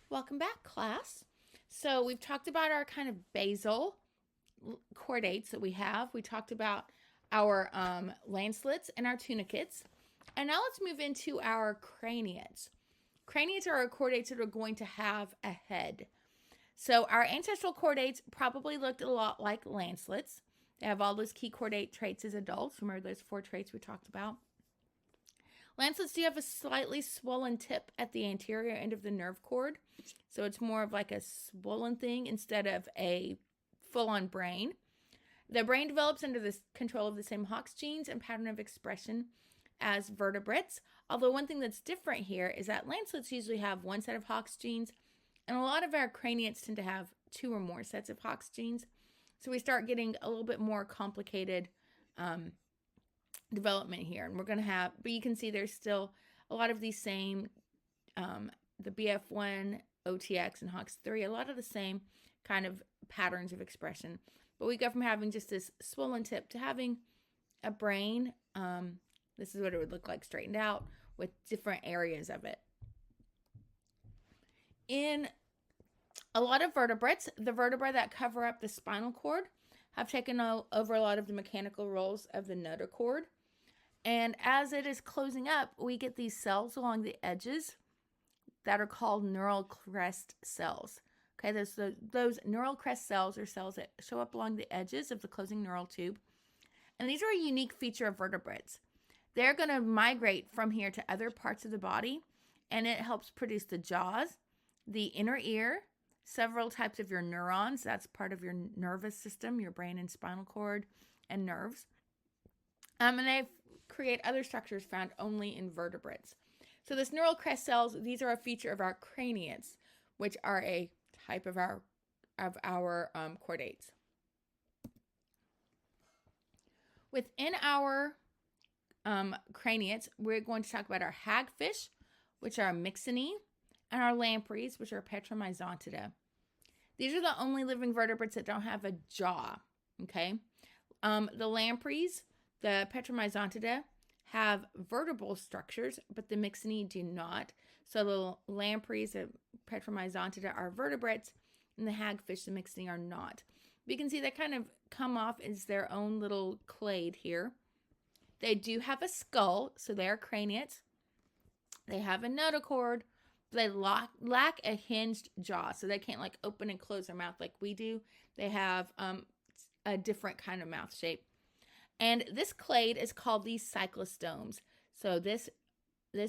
Welcome back, class. So we've talked about our kind of basal chordates that we have. We talked about our lancelets and our tunicates. And now let's move into our craniates. Craniates are our chordates that are going to have a head. So our ancestral chordates probably looked a lot like lancelets. They have all those key chordate traits as adults. Remember those 4 traits we talked about? Lancelets do have a slightly swollen tip at the anterior end of the nerve cord. So it's more of like a swollen thing instead of a full-on brain. The brain develops under the control of the same Hox genes and pattern of expression as vertebrates. Although one thing that's different here is that lancelets usually have one set of Hox genes, and a lot of our craniates tend to have 2 or more sets of Hox genes. So we start getting a little bit more complicated development here. And we're going to have, but you can see there's still a lot of these same, the BF1, OTX, and HOX3, a lot of the same kind of patterns of expression. But we go from having just this swollen tip to having a brain. This is what it would look like straightened out with different areas of it. In a lot of vertebrates, the vertebrae that cover up the spinal cord have taken over a lot of the mechanical roles of the notochord. And as it is closing up, we get these cells along the edges that are called neural crest cells. Okay, those neural crest cells are cells that show up along the edges of the closing neural tube. And these are a unique feature of vertebrates. They're going to migrate from here to other parts of the body, and it helps produce the jaws, the inner ear, several types of your neurons. That's part of your nervous system, your brain and spinal cord and nerves. And they create other structures found only in vertebrates. So this neural crest cells, these are a feature of our craniates, which are a type of our chordates. Within our craniates, we're going to talk about our hagfish, which are Myxini, and our lampreys, which are Petromyzontida. These are the only living vertebrates that don't have a jaw, okay? The lampreys, the Petromyzontida, have vertebral structures, but the Myxini do not. So the lampreys, the Petromyzontida, are vertebrates, and the hagfish, the Myxini, are not. But you can see they kind of come off as their own little clade here. They do have a skull, so they are craniates. They have a notochord. They lack a hinged jaw, so they can't like open and close their mouth like we do. They have a different kind of mouth shape. And this clade is called the cyclostomes. So this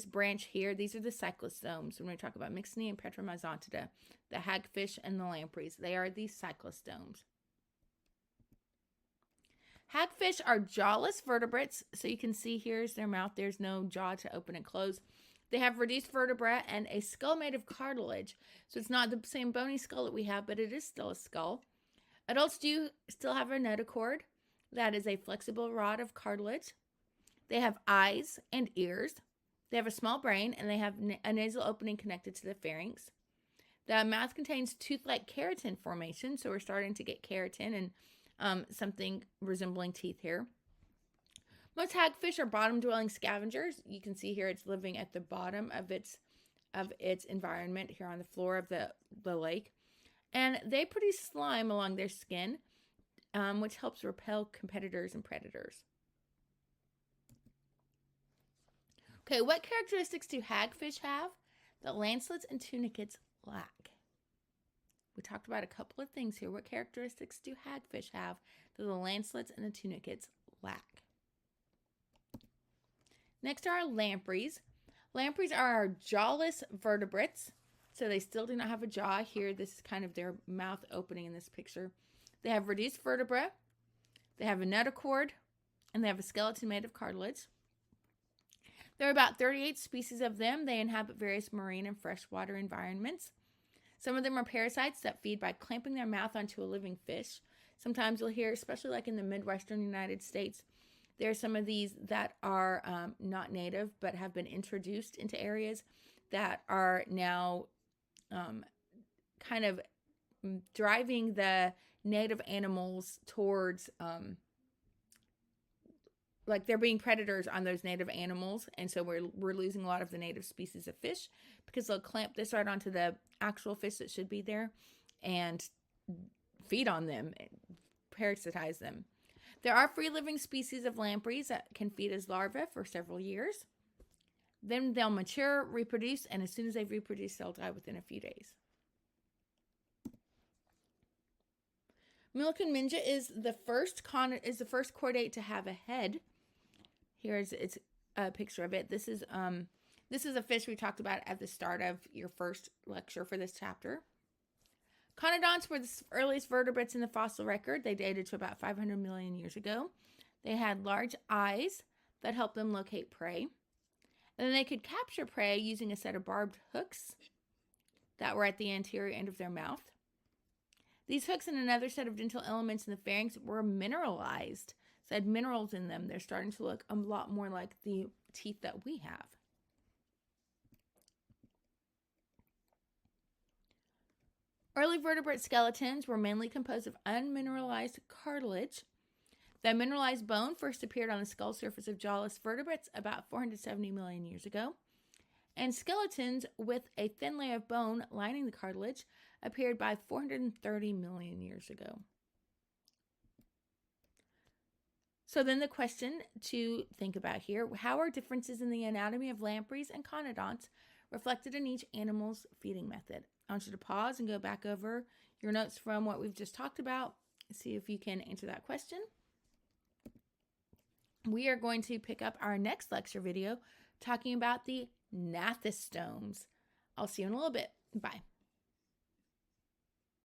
branch here, these are the cyclostomes. When we talk about Myxini and Petromyzontida, the hagfish and the lampreys, they are the cyclostomes. Hagfish are jawless vertebrates. So you can see here's their mouth. There's no jaw to open and close. They have reduced vertebrae and a skull made of cartilage. So it's not the same bony skull that we have, but it is still a skull. Adults do still have a notochord. That is a flexible rod of cartilage. They have eyes and ears. They have a small brain, and they have a nasal opening connected to the pharynx. The mouth contains tooth-like keratin formation, so we're starting to get keratin and something resembling teeth here. Most hagfish are bottom-dwelling scavengers. You can see here it's living at the bottom of its environment here on the floor of the lake. And they produce slime along their skin, which helps repel competitors and predators. Okay, what characteristics do hagfish have that lancelets and tunicates lack? We talked about a couple of things here. What characteristics do hagfish have that the lancelets and the tunicates lack? Next are our lampreys. Lampreys are our jawless vertebrates. So they still do not have a jaw here. This is kind of their mouth opening in this picture. They have reduced vertebrae. They have a notochord. And they have a skeleton made of cartilage. There are about 38 species of them. They inhabit various marine and freshwater environments. Some of them are parasites that feed by clamping their mouth onto a living fish. Sometimes you'll hear, especially like in the Midwestern United States, there are some of these that are not native but have been introduced into areas that are now kind of driving the native animals towards like they're being predators on those native animals, and so we're losing a lot of the native species of fish because they'll clamp this right onto the actual fish that should be there and feed on them, parasitize them. There are free-living species of lampreys that can feed as larvae for several years. Then they'll mature, reproduce, and as soon as they've reproduced, they'll die within a few days. Milk and Minja is the first chordate to have a head. Here's a picture of it. This is a fish we talked about at the start of your first lecture for this chapter. Conodonts were the earliest vertebrates in the fossil record. They dated to about 500 million years ago. They had large eyes that helped them locate prey. And then they could capture prey using a set of barbed hooks that were at the anterior end of their mouth. These hooks and another set of dental elements in the pharynx were mineralized. So had minerals in them. They're starting to look a lot more like the teeth that we have. Early vertebrate skeletons were mainly composed of unmineralized cartilage. The mineralized bone first appeared on the skull surface of jawless vertebrates about 470 million years ago. And skeletons with a thin layer of bone lining the cartilage appeared by 430 million years ago. So then the question to think about here, how are differences in the anatomy of lampreys and conodonts reflected in each animal's feeding method? I want you to pause and go back over your notes from what we've just talked about. See if you can answer that question. We are going to pick up our next lecture video talking about the gnathostomes. I'll see you in a little bit. Bye.